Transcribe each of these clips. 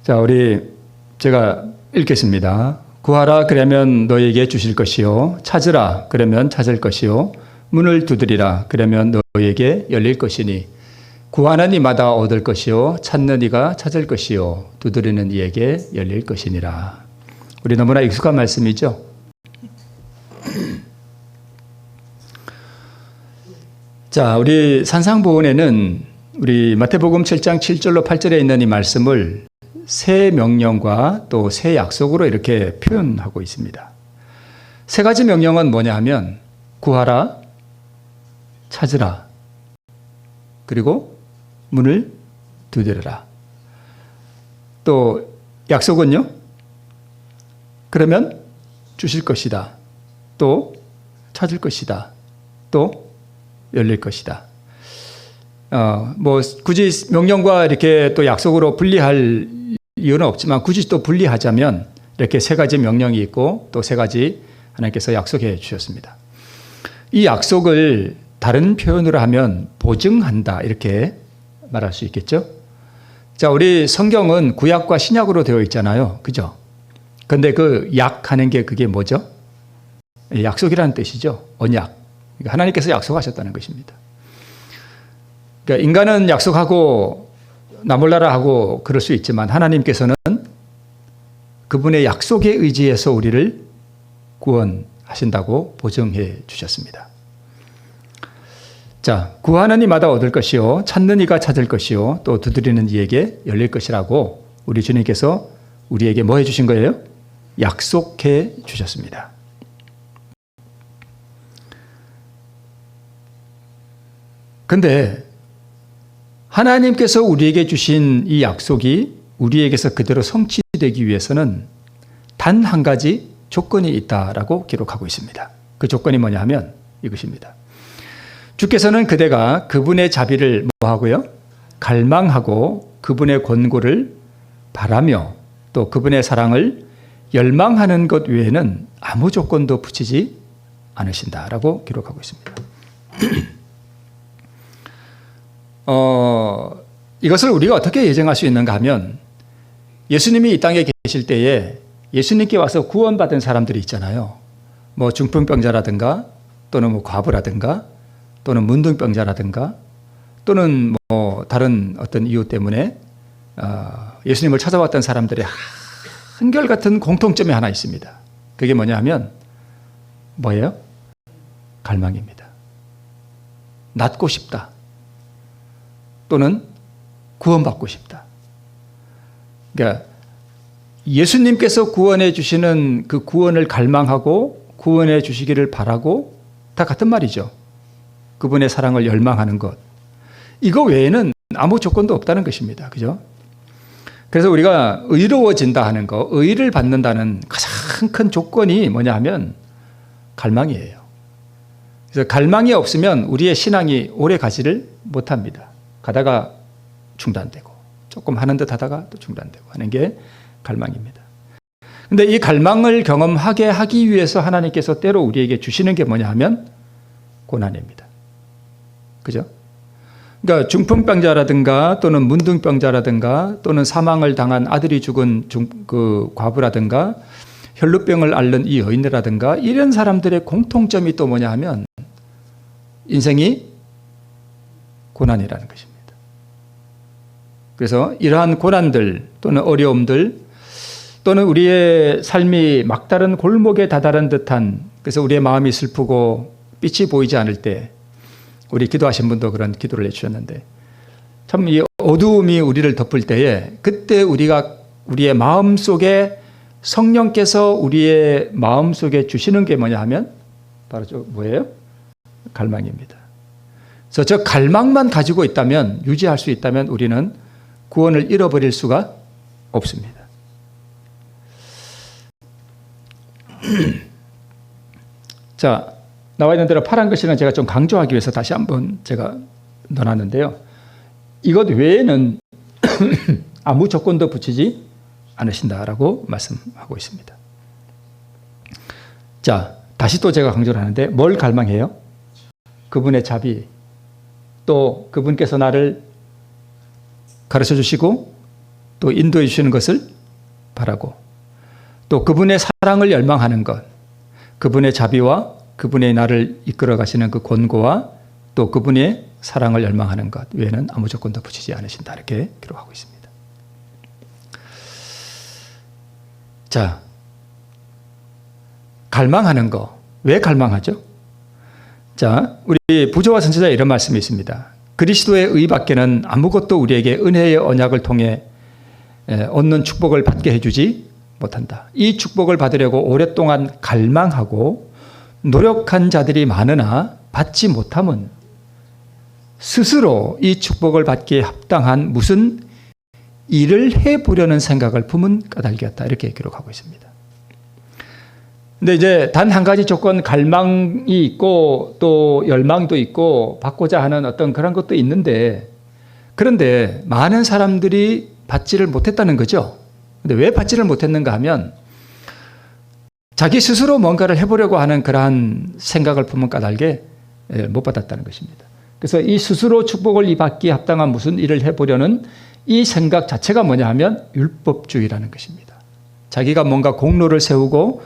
자, 제가 읽겠습니다. 구하라 그러면 너에게 주실 것이요. 찾으라 그러면 찾을 것이요. 문을 두드리라 그러면 너에게 열릴 것이니 구하는 이마다 얻을 것이요. 찾는 이가 찾을 것이요. 두드리는 이에게 열릴 것이니라. 우리 너무나 익숙한 말씀이죠. 자, 우리 산상보훈에는 우리 마태복음 7장 7절로 8절에 있는 이 말씀을 새 명령과 또 새 약속으로 이렇게 표현하고 있습니다. 세 가지 명령은 뭐냐 하면 구하라, 찾으라, 그리고 문을 두드려라. 또 약속은요? 그러면 주실 것이다. 또 찾을 것이다. 또 열릴 것이다. 굳이 명령과 이렇게 또 약속으로 분리할 이유는 없지만 굳이 또 분리하자면 이렇게 세 가지 명령이 있고 또 세 가지 하나님께서 약속해 주셨습니다. 이 약속을 다른 표현으로 하면 보증한다 이렇게 말할 수 있겠죠. 자, 우리 성경은 구약과 신약으로 되어 있잖아요. 그죠? 근데 그 약하는 게 그게 뭐죠? 약속이라는 뜻이죠. 언약. 그러니까 하나님께서 약속하셨다는 것입니다. 그러니까 인간은 약속하고 나 몰라라 하고 그럴 수 있지만 하나님께서는 그분의 약속에 의지해서 우리를 구원하신다고 보증해 주셨습니다. 자, 구하는 이마다 얻을 것이요. 찾는 이가 찾을 것이요. 또 두드리는 이에게 열릴 것이라고 우리 주님께서 우리에게 뭐 해주신 거예요? 약속해 주셨습니다. 근데 하나님께서 우리에게 주신 이 약속이 우리에게서 그대로 성취되기 위해서는 단 한 가지 조건이 있다라고 기록하고 있습니다. 그 조건이 뭐냐 하면 이것입니다. 주께서는 그대가 그분의 자비를 뭐하고요? 갈망하고 그분의 권고를 바라며 또 그분의 사랑을 열망하는 것 외에는 아무 조건도 붙이지 않으신다라고 기록하고 있습니다. 이것을 우리가 어떻게 예정할 수 있는가 하면 예수님이 이 땅에 계실 때에 예수님께 와서 구원받은 사람들이 있잖아요. 뭐 중풍병자라든가 또는 뭐 과부라든가 또는 문둥병자라든가 또는 뭐 다른 어떤 이유 때문에 예수님을 찾아왔던 사람들의 한결같은 공통점이 하나 있습니다. 그게 뭐냐 하면 뭐예요? 갈망입니다. 낫고 싶다. 또는 구원받고 싶다. 그러니까 예수님께서 구원해 주시는 그 구원을 갈망하고 구원해 주시기를 바라고 다 같은 말이죠. 그분의 사랑을 열망하는 것. 이거 외에는 아무 조건도 없다는 것입니다. 그죠? 그래서 우리가 의로워진다 하는 거, 의를 받는다는 가장 큰 조건이 뭐냐 하면 갈망이에요. 그래서 갈망이 없으면 우리의 신앙이 오래 가지를 못합니다. 가다가 중단되고 조금 하는 듯 하다가 또 중단되고 하는 게 갈망입니다. 그런데 이 갈망을 경험하게 하기 위해서 하나님께서 때로 우리에게 주시는 게 뭐냐 하면 고난입니다. 그죠? 그러니까 중풍병자라든가 또는 문둥병자라든가 또는 사망을 당한 아들이 죽은 그 과부라든가 혈루병을 앓는 이 여인이라든가 이런 사람들의 공통점이 또 뭐냐 하면 인생이 고난이라는 것입니다. 그래서 이러한 고난들 또는 어려움들 또는 우리의 삶이 막다른 골목에 다다른 듯한 그래서 우리의 마음이 슬프고 빛이 보이지 않을 때 우리 기도하신 분도 그런 기도를 해주셨는데 참 이 어두움이 우리를 덮을 때에 그때 우리의 마음 속에 성령께서 우리의 마음 속에 주시는 게 뭐냐 하면 바로 뭐예요? 갈망입니다. 그래서 저 갈망만 가지고 있다면 유지할 수 있다면 우리는 구원을 잃어버릴 수가 없습니다. 자, 나와 있는 대로 파란 글씨는 제가 좀 강조하기 위해서 다시 한번 제가 넣어놨는데요. 이것 외에는 아무 조건도 붙이지 않으신다라고 말씀하고 있습니다. 자, 다시 또 제가 강조를 하는데 뭘 갈망해요? 그분의 자비, 또 그분께서 나를 가르쳐 주시고 또 인도해 주시는 것을 바라고 또 그분의 사랑을 열망하는 것, 그분의 자비와 그분의 나를 이끌어 가시는 그 권고와 또 그분의 사랑을 열망하는 것 외에는 아무 조건도 붙이지 않으신다. 이렇게 기록하고 있습니다. 자, 갈망하는 거. 왜 갈망하죠? 자, 우리 부조와 선지자에 이런 말씀이 있습니다. 그리스도의 의밖에는 아무것도 우리에게 은혜의 언약을 통해 얻는 축복을 받게 해주지 못한다. 이 축복을 받으려고 오랫동안 갈망하고 노력한 자들이 많으나 받지 못함은 스스로 이 축복을 받기에 합당한 무슨 일을 해보려는 생각을 품은 까닭이었다. 이렇게 기록하고 있습니다. 근데 이제 단 한 가지 조건, 갈망이 있고 또 열망도 있고 받고자 하는 어떤 그런 것도 있는데, 그런데 많은 사람들이 받지를 못했다는 거죠. 근데 왜 받지를 못했는가 하면 자기 스스로 뭔가를 해보려고 하는 그러한 생각을 품은 까닭에 못 받았다는 것입니다. 그래서 이 스스로 축복을 받기에 합당한 무슨 일을 해보려는 이 생각 자체가 뭐냐 하면 율법주의라는 것입니다. 자기가 뭔가 공로를 세우고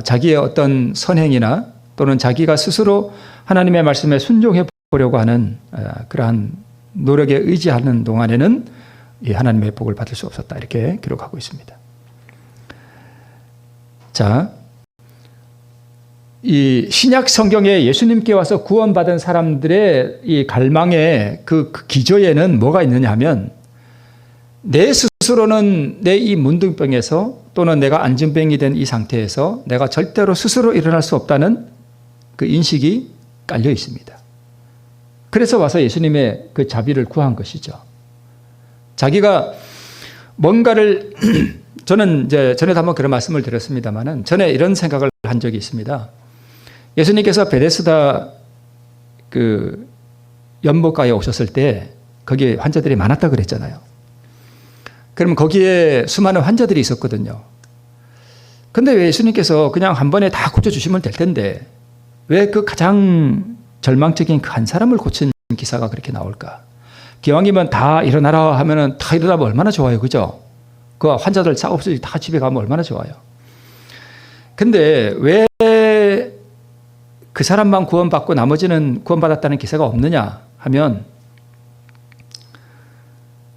자기의 어떤 선행이나 또는 자기가 스스로 하나님의 말씀에 순종해 보려고 하는 그러한 노력에 의지하는 동안에는 이 하나님의 복을 받을 수 없었다. 이렇게 기록하고 있습니다. 자, 이 신약 성경에 예수님께 와서 구원받은 사람들의 이 갈망의 그 기저에는 뭐가 있느냐 하면 내 스스로는 내 이 문둥병에서 또는 내가 안진병이 된 이 상태에서 내가 절대로 스스로 일어날 수 없다는 그 인식이 깔려 있습니다. 그래서 와서 예수님의 그 자비를 구한 것이죠. 자기가 뭔가를 저는 이제 전에도 한번 그런 말씀을 드렸습니다만은 전에 이런 생각을 한 적이 있습니다. 예수님께서 베데스다 그 연못가에 오셨을 때 거기에 환자들이 많았다 그랬잖아요. 그러면 거기에 수많은 환자들이 있었거든요. 근데 왜 예수님께서 그냥 한 번에 다 고쳐주시면 될 텐데 왜 그 가장 절망적인 그 한 사람을 고친 기사가 그렇게 나올까? 기왕이면 다 일어나라 하면은 다 일어나면 얼마나 좋아요. 그죠? 그 환자들 싹 없이 다 집에 가면 얼마나 좋아요. 근데 왜 그 사람만 구원받고 나머지는 구원받았다는 기사가 없느냐 하면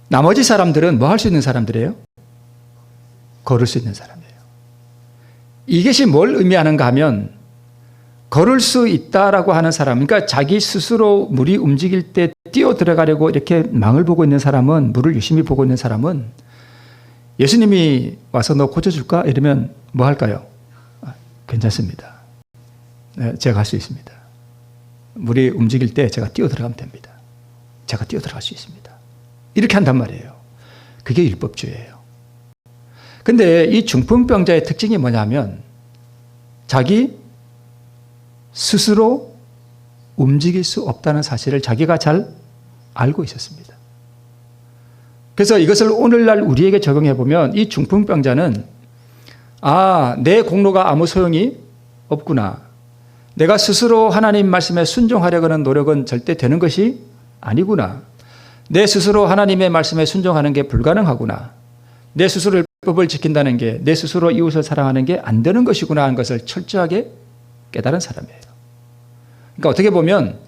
나머지 사람들은 뭐 할 수 있는 사람들이에요? 걸을 수 있는 사람이에요. 이것이 뭘 의미하는가 하면 걸을 수 있다라고 하는 사람, 그러니까 자기 스스로 물이 움직일 때 뛰어 들어가려고 이렇게 망을 보고 있는 사람은, 물을 유심히 보고 있는 사람은 예수님이 와서 너 고쳐줄까? 이러면 뭐 할까요? 괜찮습니다. 네, 제가 할 수 있습니다. 물이 움직일 때 제가 뛰어 들어가면 됩니다. 제가 뛰어 들어갈 수 있습니다. 이렇게 한단 말이에요. 그게 율법주의예요. 근데 이 중풍병자의 특징이 뭐냐면 자기 스스로 움직일 수 없다는 사실을 자기가 잘 알고 있었습니다. 그래서 이것을 오늘날 우리에게 적용해 보면 이 중풍병자는 내 공로가 아무 소용이 없구나. 내가 스스로 하나님 말씀에 순종하려고 하는 노력은 절대 되는 것이 아니구나. 내 스스로 하나님의 말씀에 순종하는 게 불가능하구나. 내 스스로 율법을 지킨다는 게 내 스스로 이웃을 사랑하는 게 안 되는 것이구나 하는 것을 철저하게 깨달은 사람이에요. 그러니까 어떻게 보면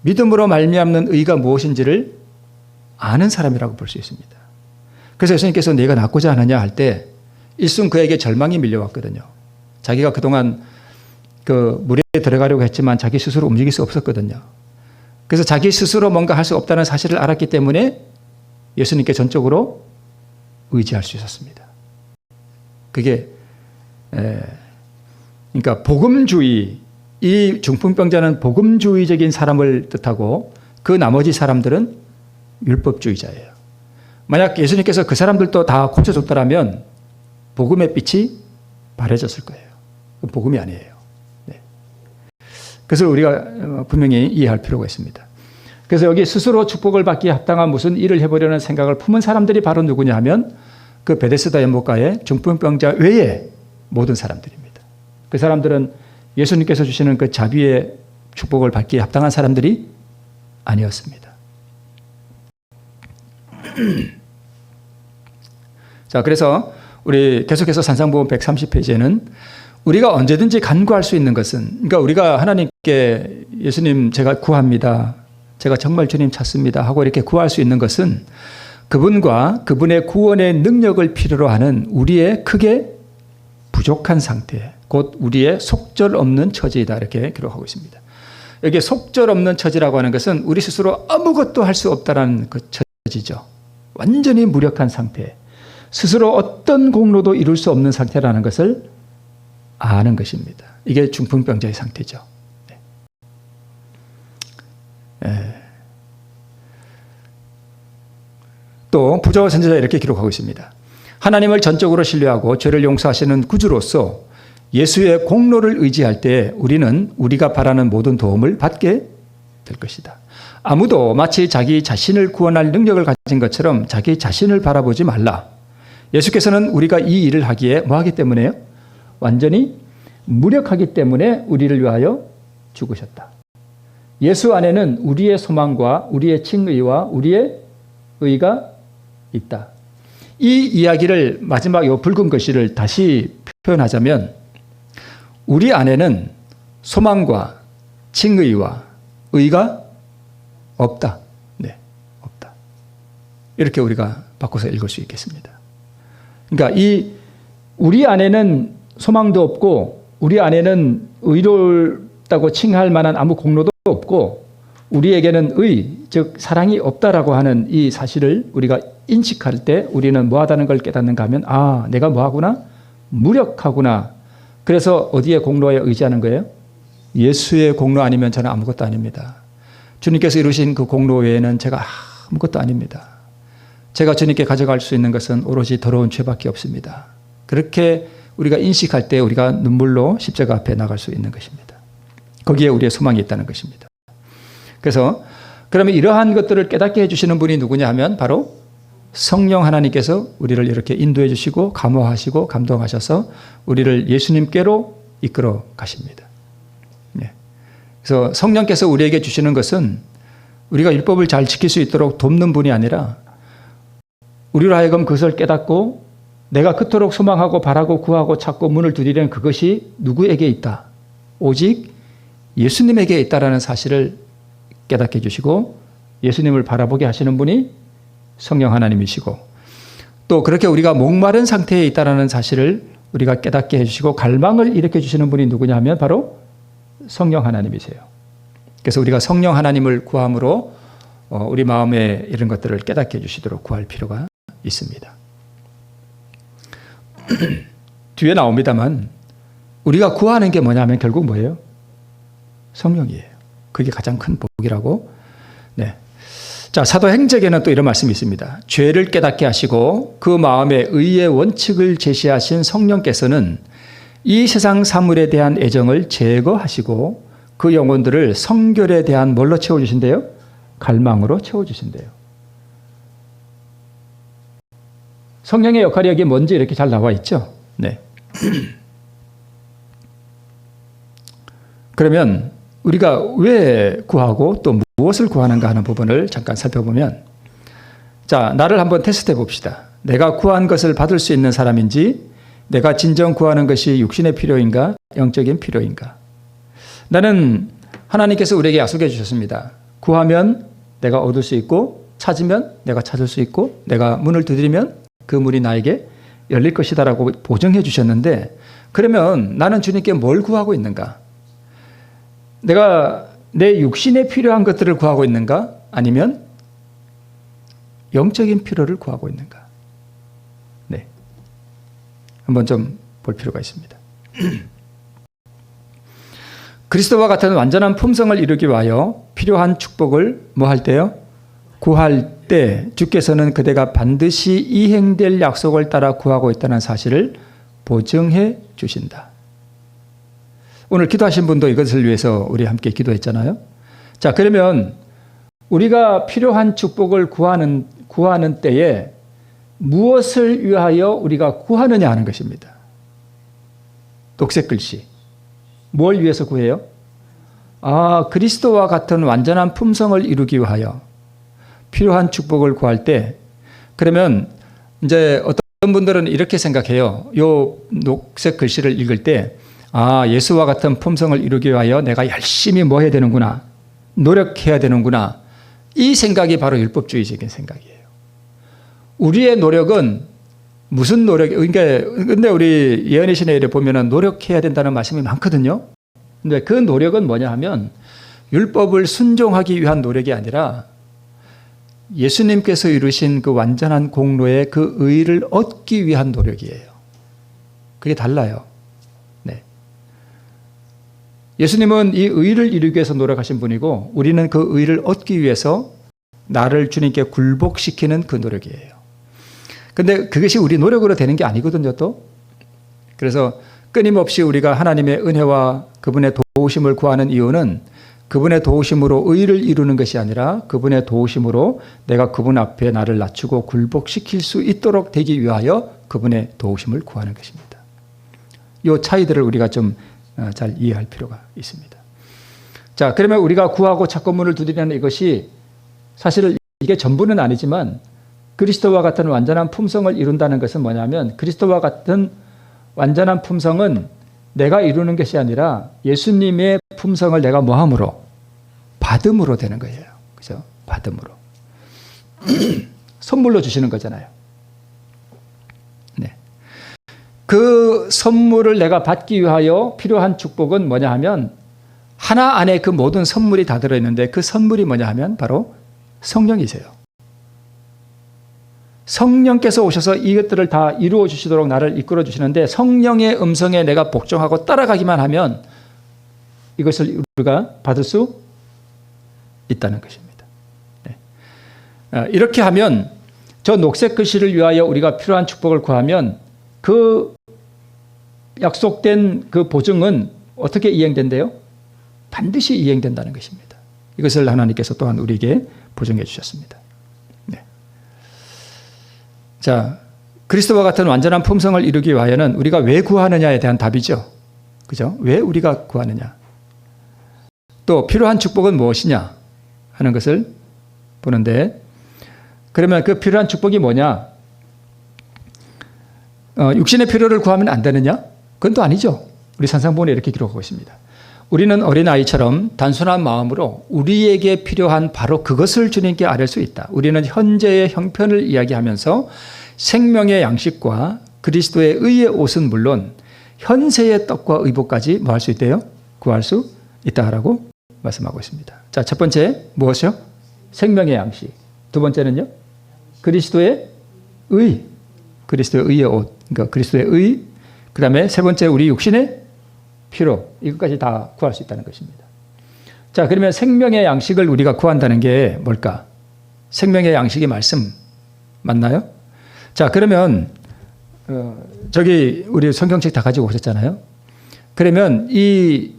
믿음으로 말미암는 의가 무엇인지를 아는 사람이라고 볼 수 있습니다. 그래서 예수님께서 네가 낫고자 하느냐 할 때 일순 그에게 절망이 밀려왔거든요. 자기가 그동안 그 물에 들어가려고 했지만 자기 스스로 움직일 수 없었거든요. 그래서 자기 스스로 뭔가 할 수 없다는 사실을 알았기 때문에 예수님께 전적으로 의지할 수 있었습니다. 그게 그러니까 복음주의, 이 중풍병자는 복음주의적인 사람을 뜻하고 그 나머지 사람들은 율법주의자예요. 만약 예수님께서 그 사람들도 다 고쳐줬더라면 복음의 빛이 바래졌을 거예요. 복음이 아니에요. 네. 그래서 우리가 분명히 이해할 필요가 있습니다. 그래서 여기 스스로 축복을 받기에 합당한 무슨 일을 해보려는 생각을 품은 사람들이 바로 누구냐 하면 그 베데스다 연못가의 중풍병자 외에 모든 사람들입니다. 그 사람들은 예수님께서 주시는 그 자비의 축복을 받기에 합당한 사람들이 아니었습니다. 자, 그래서 우리 계속해서 산상보험 130페이지에는 우리가 언제든지 간구할 수 있는 것은, 그러니까 우리가 하나님께 예수님 제가 구합니다, 제가 정말 주님 찾습니다 하고 이렇게 구할 수 있는 것은 그분과 그분의 구원의 능력을 필요로 하는 우리의 크게 부족한 상태, 곧 우리의 속절없는 처지이다, 이렇게 기록하고 있습니다. 여기 속절없는 처지라고 하는 것은 우리 스스로 아무것도 할 수 없다라는 그 처지죠. 완전히 무력한 상태, 스스로 어떤 공로도 이룰 수 없는 상태라는 것을 아는 것입니다. 이게 중풍병자의 상태죠. 또 부조 선지자 이렇게 기록하고 있습니다. 하나님을 전적으로 신뢰하고 죄를 용서하시는 구주로서 예수의 공로를 의지할 때 우리는 우리가 바라는 모든 도움을 받게 될 것이다. 아무도 마치 자기 자신을 구원할 능력을 가진 것처럼 자기 자신을 바라보지 말라. 예수께서는 우리가 이 일을 하기에 뭐하기 때문에요? 완전히 무력하기 때문에 우리를 위하여 죽으셨다. 예수 안에는 우리의 소망과 우리의 칭의와 우리의 의가 있다. 이 이야기를 마지막 이 붉은 글씨를 다시 표현하자면 우리 안에는 소망과 칭의와 의가 없다. 네, 없다. 이렇게 우리가 바꿔서 읽을 수 있겠습니다. 그러니까 이 우리 안에는 소망도 없고 우리 안에는 의롭다고 칭할 만한 아무 공로도 없고 우리에게는 의, 즉 사랑이 없다라고 하는 이 사실을 우리가 인식할 때 우리는 뭐하다는 걸 깨닫는가 하면 아, 내가 뭐하구나? 무력하구나. 그래서 어디에 공로에 의지하는 거예요? 예수의 공로 아니면 저는 아무것도 아닙니다. 주님께서 이루신 그 공로 외에는 제가 아무것도 아닙니다. 제가 주님께 가져갈 수 있는 것은 오로지 더러운 죄밖에 없습니다. 그렇게 우리가 인식할 때 우리가 눈물로 십자가 앞에 나갈 수 있는 것입니다. 거기에 우리의 소망이 있다는 것입니다. 그래서 그러면 이러한 것들을 깨닫게 해주시는 분이 누구냐 하면 바로 성령 하나님께서 우리를 이렇게 인도해 주시고 감화하시고 감동하셔서 우리를 예수님께로 이끌어 가십니다. 네. 그래서 성령께서 우리에게 주시는 것은 우리가 율법을 잘 지킬 수 있도록 돕는 분이 아니라 우리로 하여금 그것을 깨닫고 내가 그토록 소망하고 바라고 구하고 찾고 문을 두드리는 그것이 누구에게 있다? 오직 예수님에게 있다라는 사실을 깨닫게 해주시고 예수님을 바라보게 하시는 분이 성령 하나님이시고 또 그렇게 우리가 목마른 상태에 있다라는 사실을 우리가 깨닫게 해주시고 갈망을 일으켜 주시는 분이 누구냐 하면 바로 성령 하나님이세요. 그래서 우리가 성령 하나님을 구함으로 우리 마음에 이런 것들을 깨닫게 해주시도록 구할 필요가 있습니다. 뒤에 나옵니다만 우리가 구하는 게 뭐냐면 결국 뭐예요? 성령이에요. 그게 가장 큰 복이라고. 네. 자, 사도행전에는 또 이런 말씀이 있습니다. 죄를 깨닫게 하시고 그 마음에 의의 원칙을 제시하신 성령께서는 이 세상 사물에 대한 애정을 제거하시고 그 영혼들을 성결에 대한 뭘로 채워주신대요? 갈망으로 채워주신대요. 성령의 역할이 여기 뭔지 이렇게 잘 나와 있죠? 네. 그러면 우리가 왜 구하고 또 무엇을 구하는가 하는 부분을 잠깐 살펴보면 자, 나를 한번 테스트해 봅시다. 내가 구한 것을 받을 수 있는 사람인지 내가 진정 구하는 것이 육신의 필요인가 영적인 필요인가. 나는 하나님께서 우리에게 약속해 주셨습니다. 구하면 내가 얻을 수 있고 찾으면 내가 찾을 수 있고 내가 문을 두드리면 그 문이 나에게 열릴 것이다라고 보증해 주셨는데 그러면 나는 주님께 뭘 구하고 있는가? 내가 내 육신에 필요한 것들을 구하고 있는가? 아니면 영적인 필요를 구하고 있는가? 네. 한번 좀 볼 필요가 있습니다. 그리스도와 같은 완전한 품성을 이루기 위하여 필요한 축복을 뭐 할 때요? 구할 때 주께서는 그대가 반드시 이행될 약속을 따라 구하고 있다는 사실을 보증해 주신다. 오늘 기도하신 분도 이것을 위해서 우리 함께 기도했잖아요. 자, 그러면 우리가 필요한 축복을 구하는 때에 무엇을 위하여 우리가 구하느냐 하는 것입니다. 녹색 글씨. 뭘 위해서 구해요? 아, 그리스도와 같은 완전한 품성을 이루기 위하여 필요한 축복을 구할 때 그러면 이제 어떤 분들은 이렇게 생각해요. 요 녹색 글씨를 읽을 때, 예수와 같은 품성을 이루기 위하여 내가 열심히 뭐 해야 되는구나, 노력해야 되는구나. 이 생각이 바로 율법주의적인 생각이에요. 우리의 노력은 무슨 노력, 근데 우리 예언의 신의 일에 보면은 노력해야 된다는 말씀이 많거든요. 근데 그 노력은 뭐냐 하면 율법을 순종하기 위한 노력이 아니라 예수님께서 이루신 그 완전한 공로의 그 의를 얻기 위한 노력이에요. 그게 달라요. 네. 예수님은 이 의를 이루기 위해서 노력하신 분이고 우리는 그 의를 얻기 위해서 나를 주님께 굴복시키는 그 노력이에요. 근데 그것이 우리 노력으로 되는 게 아니거든요, 또. 그래서 끊임없이 우리가 하나님의 은혜와 그분의 도우심을 구하는 이유는 그분의 도우심으로 의를 이루는 것이 아니라 그분의 도우심으로 내가 그분 앞에 나를 낮추고 굴복시킬 수 있도록 되기 위하여 그분의 도우심을 구하는 것입니다. 이 차이들을 우리가 좀 잘 이해할 필요가 있습니다. 자, 그러면 우리가 구하고 찾고 문을 두드리는 이것이 사실 이게 전부는 아니지만 그리스도와 같은 완전한 품성을 이룬다는 것은 뭐냐면 그리스도와 같은 완전한 품성은 내가 이루는 것이 아니라 예수님의 품성을 내가 뭐함으로? 받음으로 되는 거예요. 그죠? 받음으로. 선물로 주시는 거잖아요. 네. 그 선물을 내가 받기 위하여 필요한 축복은 뭐냐 하면 하나 안에 그 모든 선물이 다 들어있는데 그 선물이 뭐냐 하면 바로 성령이세요. 성령께서 오셔서 이것들을 다 이루어 주시도록 나를 이끌어 주시는데 성령의 음성에 내가 복종하고 따라가기만 하면 이것을 우리가 받을 수 있다는 것입니다. 네. 이렇게 하면 저 녹색 글씨를 위하여 우리가 필요한 축복을 구하면 그 약속된 그 보증은 어떻게 이행된대요? 반드시 이행된다는 것입니다. 이것을 하나님께서 또한 우리에게 보증해 주셨습니다. 네. 자, 그리스도와 같은 완전한 품성을 이루기 위하여는 우리가 왜 구하느냐에 대한 답이죠. 그죠? 왜 우리가 구하느냐? 또 필요한 축복은 무엇이냐 하는 것을 보는데 그러면 그 필요한 축복이 뭐냐? 육신의 필요를 구하면 안 되느냐? 그건 또 아니죠. 우리 산상본에 이렇게 기록하고 있습니다. 우리는 어린아이처럼 단순한 마음으로 우리에게 필요한 바로 그것을 주님께 아뢰 수 있다. 우리는 현재의 형편을 이야기하면서 생명의 양식과 그리스도의 의의 옷은 물론 현세의 떡과 의복까지 뭐 할 수 있대요? 구할 수 있다라고 말씀하고 있습니다. 자, 첫 번째 무엇이요? 생명의 양식. 두 번째는요? 그리스도의 의. 그리스도의 의의 옷. 그러니까 그리스도의 의. 그 다음에 세 번째 우리 육신의 필요. 이것까지 다 구할 수 있다는 것입니다. 자, 그러면 생명의 양식을 우리가 구한다는 게 뭘까? 생명의 양식이 말씀 맞나요? 자, 그러면 저기 우리 성경책 다 가지고 오셨잖아요. 그러면 이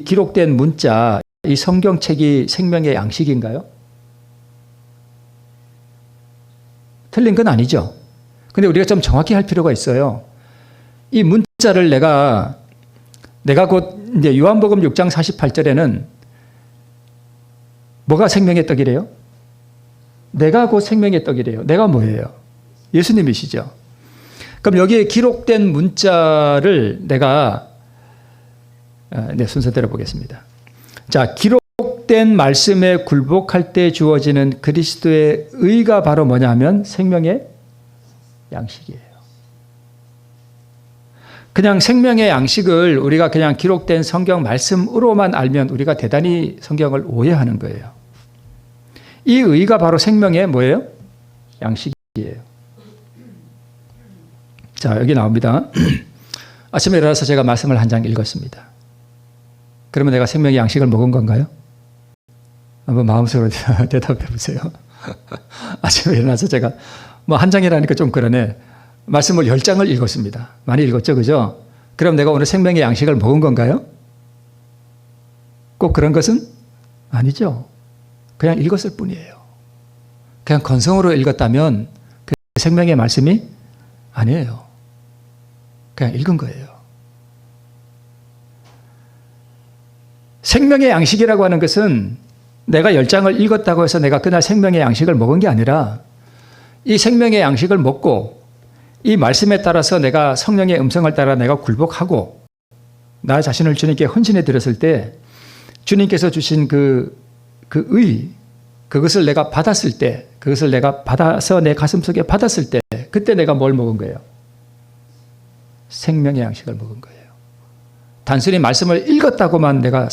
기록된 문자, 이 성경책이 생명의 양식인가요? 틀린 건 아니죠. 근데 우리가 좀 정확히 할 필요가 있어요. 이 문자를 내가 곧 이제 요한복음 6장 48절에는 뭐가 생명의 떡이래요? 내가 곧 생명의 떡이래요. 내가 뭐예요? 예수님이시죠. 그럼 여기에 기록된 문자를 내가 순서대로 보겠습니다. 자, 기록된 말씀에 굴복할 때 주어지는 그리스도의 의가 바로 뭐냐 하면 생명의 양식이에요. 그냥 생명의 양식을 우리가 그냥 기록된 성경 말씀으로만 알면 우리가 대단히 성경을 오해하는 거예요. 이 의가 바로 생명의 뭐예요? 양식이에요. 자, 여기 나옵니다. 아침에 일어나서 제가 말씀을 한 장 읽었습니다. 그러면 내가 생명의 양식을 먹은 건가요? 한번 마음속으로 대답해 보세요. 아침에 일어나서 제가 뭐 한 장이라니까 좀 그러네. 말씀을 10장을 읽었습니다. 많이 읽었죠, 그죠? 그럼 내가 오늘 생명의 양식을 먹은 건가요? 꼭 그런 것은 아니죠. 그냥 읽었을 뿐이에요. 그냥 건성으로 읽었다면 그 생명의 말씀이 아니에요. 그냥 읽은 거예요. 생명의 양식이라고 하는 것은 내가 10장을 읽었다고 해서 내가 그날 생명의 양식을 먹은 게 아니라 이 생명의 양식을 먹고 이 말씀에 따라서 내가 성령의 음성을 따라 내가 굴복하고 나 자신을 주님께 헌신해 드렸을 때 주님께서 주신 그 의, 그것을 내가 받았을 때, 그것을 내가 받아서 내 가슴 속에 받았을 때, 그때 내가 뭘 먹은 거예요? 생명의 양식을 먹은 거예요. 단순히 말씀을 읽었다고만 내가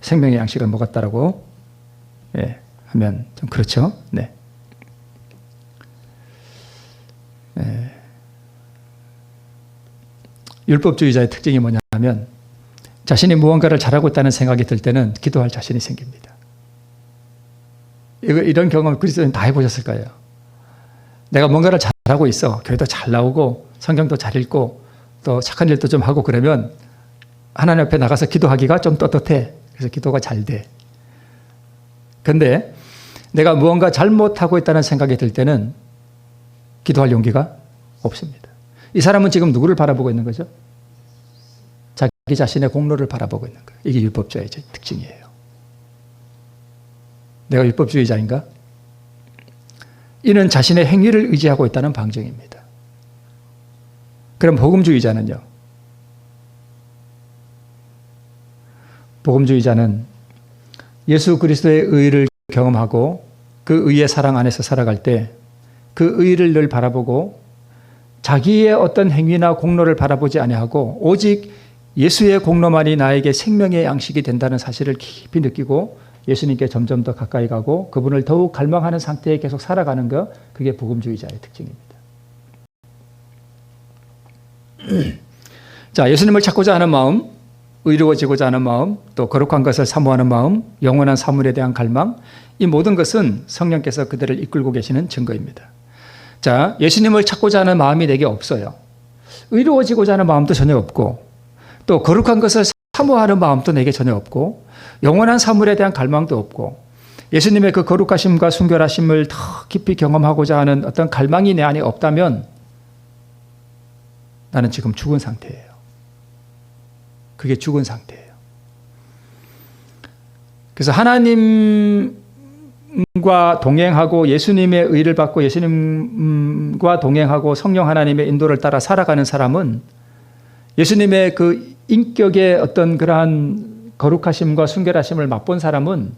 생명의 양식을 먹었다라고 하면 좀 그렇죠. 네. 율법주의자의 특징이 뭐냐면 자신이 무언가를 잘하고 있다는 생각이 들 때는 기도할 자신이 생깁니다. 이런 경험을 그리스도인 다 해보셨을 거예요. 내가 뭔가를 잘하고 있어. 교회도 잘 나오고 성경도 잘 읽고 또 착한 일도 좀 하고 그러면 하나님 앞에 나가서 기도하기가 좀 떳떳해. 그래서 기도가 잘 돼. 그런데 내가 무언가 잘못하고 있다는 생각이 들 때는 기도할 용기가 없습니다. 이 사람은 지금 누구를 바라보고 있는 거죠? 자기 자신의 공로를 바라보고 있는 거예요. 이게 율법주의의 특징이에요. 내가 율법주의자인가? 이는 자신의 행위를 의지하고 있다는 방증입니다. 그럼 복음주의자는요? 복음주의자는 예수 그리스도의 의를 경험하고 그 의의 사랑 안에서 살아갈 때 그 의를 늘 바라보고 자기의 어떤 행위나 공로를 바라보지 아니하고 오직 예수의 공로만이 나에게 생명의 양식이 된다는 사실을 깊이 느끼고 예수님께 점점 더 가까이 가고 그분을 더욱 갈망하는 상태에 계속 살아가는 것, 그게 복음주의자의 특징입니다. 자, 예수님을 찾고자 하는 마음, 의로워지고자 하는 마음, 또 거룩한 것을 사모하는 마음, 영원한 사물에 대한 갈망, 이 모든 것은 성령께서 그들을 이끌고 계시는 증거입니다. 자, 예수님을 찾고자 하는 마음이 내게 없어요. 의로워지고자 하는 마음도 전혀 없고 또 거룩한 것을 사모하는 마음도 내게 전혀 없고 영원한 사물에 대한 갈망도 없고 예수님의 그 거룩하심과 순결하심을 더 깊이 경험하고자 하는 어떤 갈망이 내 안에 없다면 나는 지금 죽은 상태예요. 그게 죽은 상태예요. 그래서 하나님과 동행하고 예수님의 의를 받고 예수님과 동행하고 성령 하나님의 인도를 따라 살아가는 사람은 예수님의 그 인격의 어떤 그러한 거룩하심과 순결하심을 맛본 사람은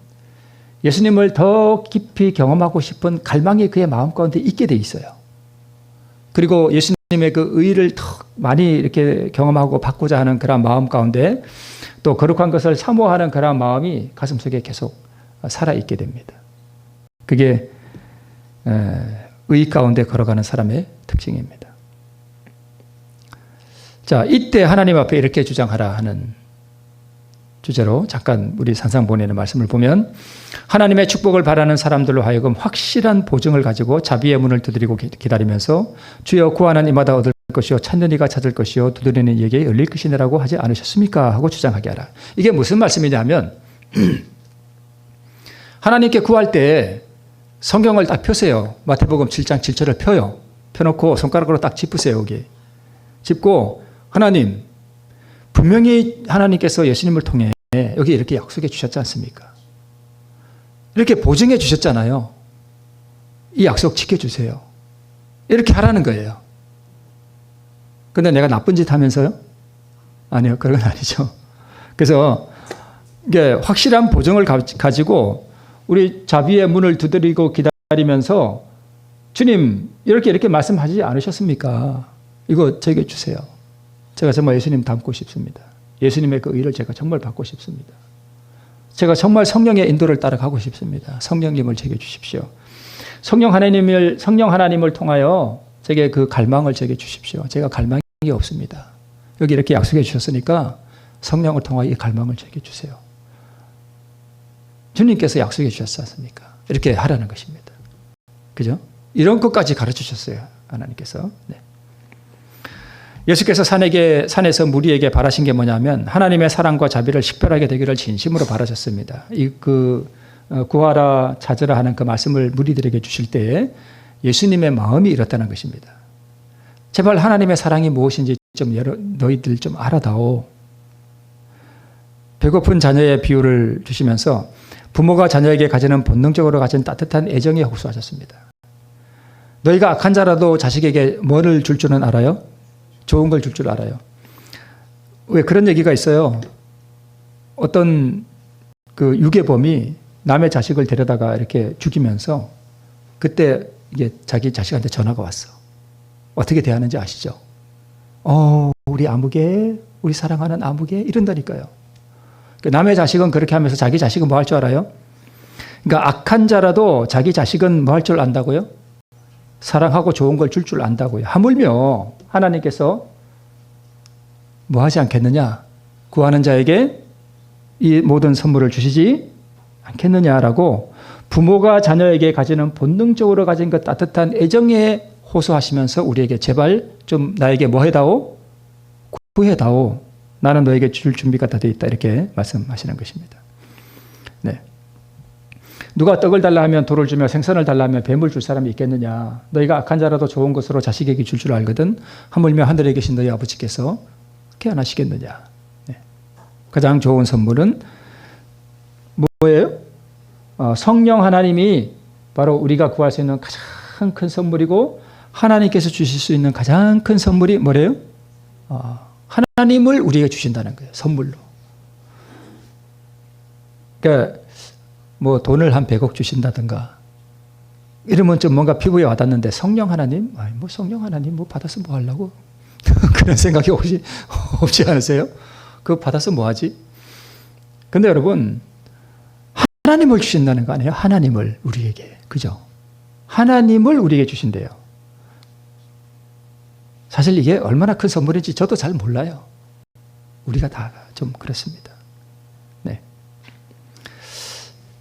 예수님을 더 깊이 경험하고 싶은 갈망이 그의 마음 가운데 있게 돼 있어요. 그리고 예수님의 그 의를 더 많이 이렇게 경험하고 받고자 하는 그런 마음 가운데 또 거룩한 것을 사모하는 그런 마음이 가슴속에 계속 살아있게 됩니다. 그게 의 가운데 걸어가는 사람의 특징입니다. 자, 이때 하나님 앞에 이렇게 주장하라 하는 주제로 잠깐 우리 산상 보내는 말씀을 보면 하나님의 축복을 바라는 사람들로 하여금 확실한 보증을 가지고 자비의 문을 두드리고 기다리면서 주여 구하는 이마다 얻을 것이요 찾는 이가 찾을 것이요 두드리는 이에게 열릴 것이라고 하지 않으셨습니까? 하고 주장하게 하라. 이게 무슨 말씀이냐면 하나님께 구할 때 성경을 딱 펴세요. 마태복음 7장 7절을 펴요. 펴놓고 손가락으로 딱 짚으세요. 여기 짚고 하나님, 분명히 하나님께서 예수님을 통해 여기 이렇게 약속해 주셨지 않습니까? 이렇게 보증해 주셨잖아요. 이 약속 지켜주세요. 이렇게 하라는 거예요. 근데 내가 나쁜 짓 하면서요? 아니요, 그런 건 아니죠. 그래서 이게 확실한 보증을 가지고 우리 자비의 문을 두드리고 기다리면서 주님, 이렇게 말씀하지 않으셨습니까? 이거 제게 주세요. 제가 정말 예수님 닮고 싶습니다. 예수님의 그 의를 제가 정말 받고 싶습니다. 제가 정말 성령의 인도를 따라가고 싶습니다. 성령님을 제게 주십시오. 성령 하나님을 통하여 제게 그 갈망을 제게 주십시오. 제가 갈망이 없습니다. 여기 이렇게 약속해 주셨으니까 성령을 통하여 이 갈망을 제게 주세요. 주님께서 약속해 주셨지 않습니까? 이렇게 하라는 것입니다. 그죠? 이런 것까지 가르쳐 주셨어요. 하나님께서. 네. 예수께서 산에서 무리에게 바라신 게 뭐냐면 하나님의 사랑과 자비를 식별하게 되기를 진심으로 바라셨습니다. 구하라 찾으라 하는 그 말씀을 무리들에게 주실 때에 예수님의 마음이 이렇다는 것입니다. 제발 하나님의 사랑이 무엇인지 너희들 좀 알아다오. 배고픈 자녀의 비유를 주시면서 부모가 자녀에게 가지는 본능적으로 가진 따뜻한 애정에 호소하셨습니다. 너희가 악한 자라도 자식에게 뭐를 줄 줄은 알아요? 좋은 걸 줄 줄 알아요. 왜 그런 얘기가 있어요. 어떤 그 유괴범이 남의 자식을 데려다가 이렇게 죽이면서 그때 이게 자기 자식한테 전화가 왔어. 어떻게 대하는지 아시죠? 우리 아무개, 우리 사랑하는 아무개 이런다니까요. 남의 자식은 그렇게 하면서 자기 자식은 뭐 할 줄 알아요? 그러니까 악한 자라도 자기 자식은 뭐 할 줄 안다고요? 사랑하고 좋은 걸 줄 줄 안다고요. 하물며 하나님께서 뭐 하지 않겠느냐? 구하는 자에게 이 모든 선물을 주시지 않겠느냐라고 부모가 자녀에게 가지는 본능적으로 가진 그 따뜻한 애정에 호소하시면서 우리에게 제발 좀 나에게 뭐 해다오? 구해다오. 나는 너에게 줄 준비가 다 돼 있다. 이렇게 말씀하시는 것입니다. 네. 누가 떡을 달라 하면 돌을 주며 생선을 달라 하면 뱀을 줄 사람이 있겠느냐. 너희가 악한 자라도 좋은 것으로 자식에게 줄 줄 알거든. 하물며 하늘에 계신 너희 아버지께서 그렇게 안 하시겠느냐. 네. 가장 좋은 선물은 뭐예요? 성령 하나님이 바로 우리가 구할 수 있는 가장 큰 선물이고 하나님께서 주실 수 있는 가장 큰 선물이 뭐래요? 하나님을 우리에게 주신다는 거예요. 선물로. 그러니까 뭐 돈을 한 100억 주신다든가 이러면 좀 뭔가 피부에 와닿는데 성령 하나님? 뭐 성령 하나님 뭐 받아서 뭐 하려고? 그런 생각이 없지 않으세요? 그거 받아서 뭐 하지? 근데 여러분 하나님을 주신다는 거 아니에요? 하나님을 우리에게. 그죠? 하나님을 우리에게 주신대요. 사실 이게 얼마나 큰 선물인지 저도 잘 몰라요. 우리가 다 좀 그렇습니다. 네.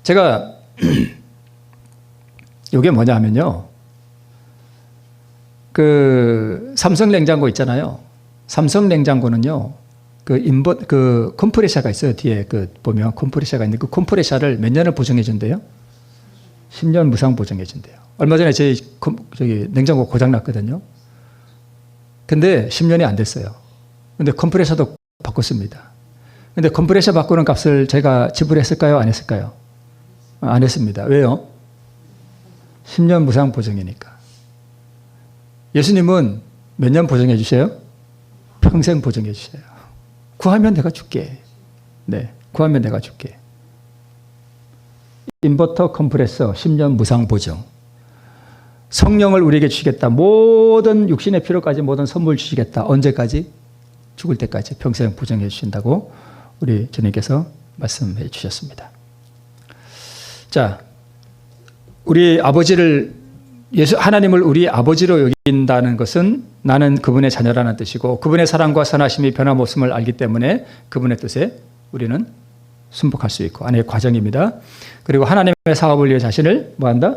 제가 이게 뭐냐면요. 그 삼성 냉장고 있잖아요. 삼성 냉장고는요. 그 컴프레셔가 있어요. 뒤에 그 보면 컴프레셔가 있는데 그 컴프레셔를 몇 년을 보증해 준대요? 10년 무상 보증해 준대요. 얼마 전에 저기 냉장고 고장 났거든요. 근데 10년이 안 됐어요. 근데 컴프레셔도 바꿨습니다. 근데 컴프레셔 바꾸는 값을 제가 지불했을까요? 안 했을까요? 안 했습니다. 왜요? 10년 무상 보증이니까. 예수님은 몇 년 보증해 주세요? 평생 보증해 주세요. 구하면 내가 줄게. 네, 구하면 내가 줄게. 인버터 컴프레서 10년 무상 보증. 성령을 우리에게 주시겠다. 모든 육신의 필요까지 모든 선물 주시겠다. 언제까지? 죽을 때까지 평생 보증해 주신다고 우리 주님께서 말씀해 주셨습니다. 자, 우리 아버지를 하나님을 우리 아버지로 여긴다는 것은 나는 그분의 자녀라는 뜻이고 그분의 사랑과 선하심이 변함없음을 알기 때문에 그분의 뜻에 우리는 순복할 수 있고 하나의 과정입니다. 그리고 하나님의 사업을 위해 자신을 뭐한다?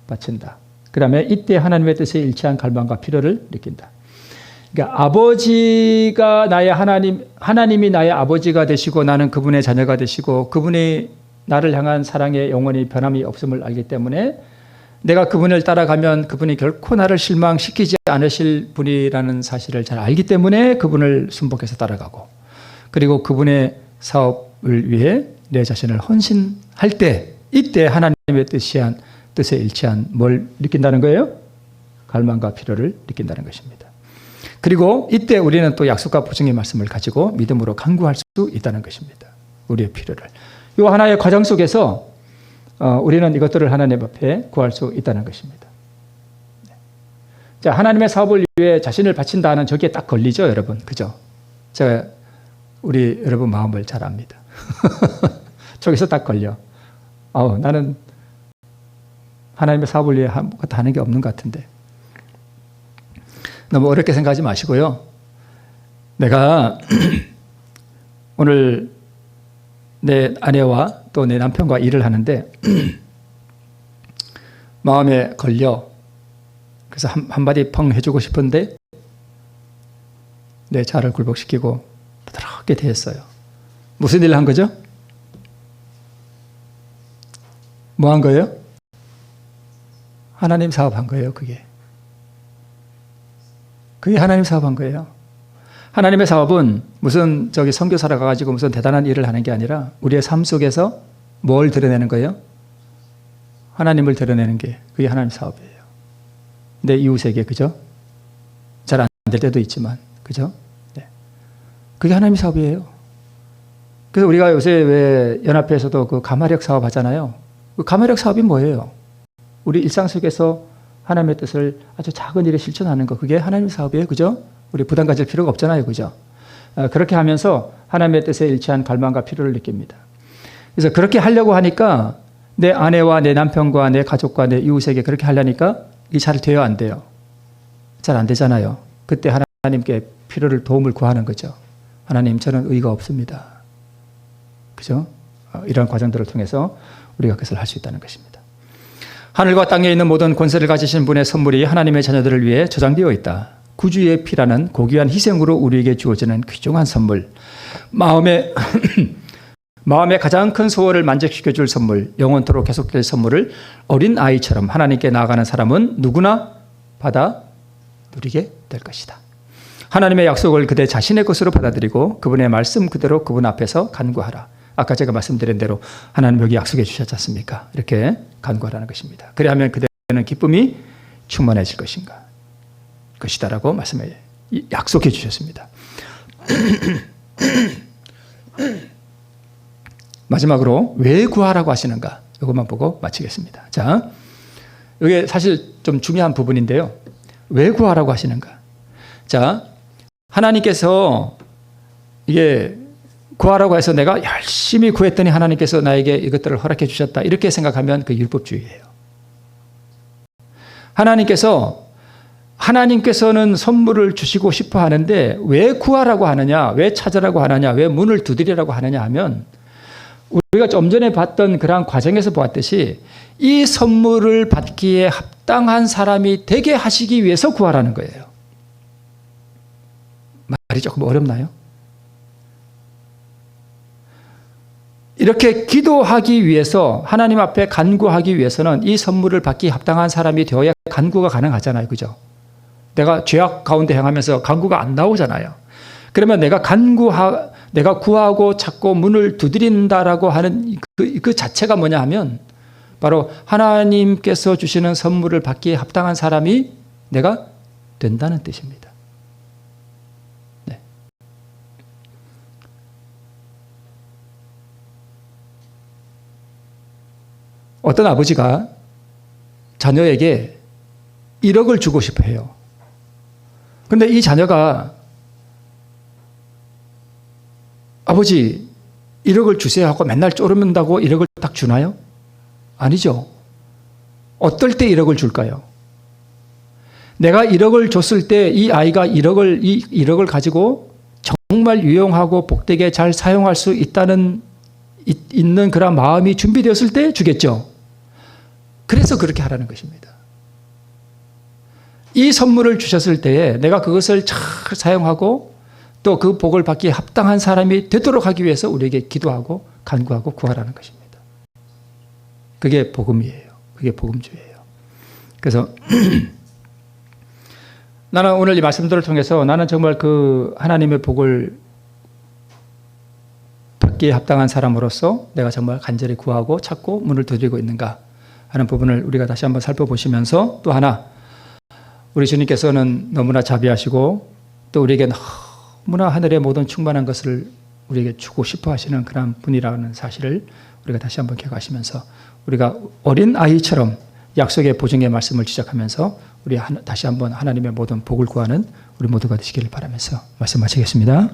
바친다. 그 다음에 이때 하나님의 뜻에 일치한 갈망과 필요를 느낀다. 그러니까 아버지가 나의 하나님이 나의 아버지가 되시고 나는 그분의 자녀가 되시고 그분이 나를 향한 사랑의 영원히 변함이 없음을 알기 때문에 내가 그분을 따라가면 그분이 결코 나를 실망시키지 않으실 분이라는 사실을 잘 알기 때문에 그분을 순복해서 따라가고 그리고 그분의 사업을 위해 내 자신을 헌신할 때 이때 하나님의 뜻에 일치한 뭘 느낀다는 거예요? 갈망과 필요를 느낀다는 것입니다. 그리고 이때 우리는 또 약속과 보증의 말씀을 가지고 믿음으로 간구할 수 있다는 것입니다. 우리의 필요를. 이 하나의 과정 속에서 우리는 이것들을 하나님 앞에 구할 수 있다는 것입니다. 자, 하나님의 사업을 위해 자신을 바친다는 저기에 딱 걸리죠, 여러분. 그죠? 제가 우리 여러분 마음을 잘 압니다. 저기서 딱 걸려. 나는 하나님의 사업을 위해 아무것도 하는 게 없는 것 같은데. 너무 어렵게 생각하지 마시고요. 내가 오늘 내 아내와 또 내 남편과 일을 하는데 마음에 걸려. 그래서 한마디 펑 해주고 싶은데 내 자를 굴복시키고 부드럽게 대했어요. 무슨 일을 한 거죠? 뭐 한 거예요? 하나님 사업한 거예요, 그게. 그게 하나님 사업한 거예요. 하나님의 사업은 무슨 선교사로 가가지고 무슨 대단한 일을 하는 게 아니라 우리의 삶 속에서 뭘 드러내는 거예요? 하나님을 드러내는 게 그게 하나님 사업이에요. 내 이웃에게, 그죠? 잘 안 될 때도 있지만, 그죠? 네. 그게 하나님의 사업이에요. 그래서 우리가 요새 왜 연합회에서도 그 가마력 사업 하잖아요. 그 가마력 사업이 뭐예요? 우리 일상 속에서 하나님의 뜻을 아주 작은 일에 실천하는 거, 그게 하나님의 사업이에요. 그죠? 우리 부담 가질 필요가 없잖아요. 그죠? 그렇게 하면서 하나님의 뜻에 일치한 갈망과 필요를 느낍니다. 그래서 그렇게 하려고 하니까 내 아내와 내 남편과 내 가족과 내 이웃에게 그렇게 하려니까 이게 잘 돼요, 안 돼요? 잘 안 되잖아요. 그때 하나님께 필요를 도움을 구하는 거죠. 하나님, 저는 의가 없습니다. 그죠? 이런 과정들을 통해서 우리가 그것을 할 수 있다는 것입니다. 하늘과 땅에 있는 모든 권세를 가지신 분의 선물이 하나님의 자녀들을 위해 저장되어 있다. 구주의 피라는 고귀한 희생으로 우리에게 주어지는 귀중한 선물. 마음의 가장 큰 소원을 만족시켜줄 선물, 영원토록 계속될 선물을 어린 아이처럼 하나님께 나아가는 사람은 누구나 받아 누리게 될 것이다. 하나님의 약속을 그대 자신의 것으로 받아들이고 그분의 말씀 그대로 그분 앞에서 간구하라. 아까 제가 말씀드린 대로 하나님 여기 약속해 주셨지 않습니까? 이렇게 간구하라는 것입니다. 그래야만 그대는 기쁨이 충만해질 것이다라고 말씀해 약속해 주셨습니다. 마지막으로 왜 구하라고 하시는가? 이것만 보고 마치겠습니다. 자, 이게 사실 좀 중요한 부분인데요. 왜 구하라고 하시는가? 자, 하나님께서 이게 구하라고 해서 내가 열심히 구했더니 하나님께서 나에게 이것들을 허락해 주셨다. 이렇게 생각하면 그 율법주의예요. 하나님께서는 선물을 주시고 싶어 하는데 왜 구하라고 하느냐, 왜 찾으라고 하느냐, 왜 문을 두드리라고 하느냐 하면 우리가 좀 전에 봤던 그러한 과정에서 보았듯이 이 선물을 받기에 합당한 사람이 되게 하시기 위해서 구하라는 거예요. 말이 조금 어렵나요? 이렇게 기도하기 위해서 하나님 앞에 간구하기 위해서는 이 선물을 받기 합당한 사람이 되어야 간구가 가능하잖아요. 그죠? 내가 죄악 가운데 행하면서 간구가 안 나오잖아요. 그러면 내가 구하고 찾고 문을 두드린다라고 하는 그 자체가 뭐냐 하면 바로 하나님께서 주시는 선물을 받기에 합당한 사람이 내가 된다는 뜻입니다. 네. 어떤 아버지가 자녀에게 1억을 주고 싶어 해요. 그런데 이 자녀가 아버지 1억을 주세요 하고 맨날 쪼르면다고 1억을 딱 주나요? 아니죠. 어떨 때 1억을 줄까요? 내가 1억을 줬을 때 이 아이가 1억을 가지고 정말 유용하고 복되게 잘 사용할 수 있는 그런 마음이 준비되었을 때 주겠죠. 그래서 그렇게 하라는 것입니다. 이 선물을 주셨을 때에 내가 그것을 잘 사용하고 또 그 복을 받기에 합당한 사람이 되도록 하기 위해서 우리에게 기도하고 간구하고 구하라는 것입니다. 그게 복음이에요. 그게 복음주의예요. 그래서 나는 오늘 이 말씀들을 통해서 나는 정말 그 하나님의 복을 받기에 합당한 사람으로서 내가 정말 간절히 구하고 찾고 문을 두드리고 있는가 하는 부분을 우리가 다시 한번 살펴보시면서 또 하나 우리 주님께서는 너무나 자비하시고 또 우리에게 너무나 하늘의 모든 충만한 것을 우리에게 주고 싶어 하시는 그런 분이라는 사실을 우리가 다시 한번 기억하시면서 우리가 어린 아이처럼 약속의 보증의 말씀을 지적하면서 우리 다시 한번 하나님의 모든 복을 구하는 우리 모두가 되시기를 바라면서 말씀 마치겠습니다.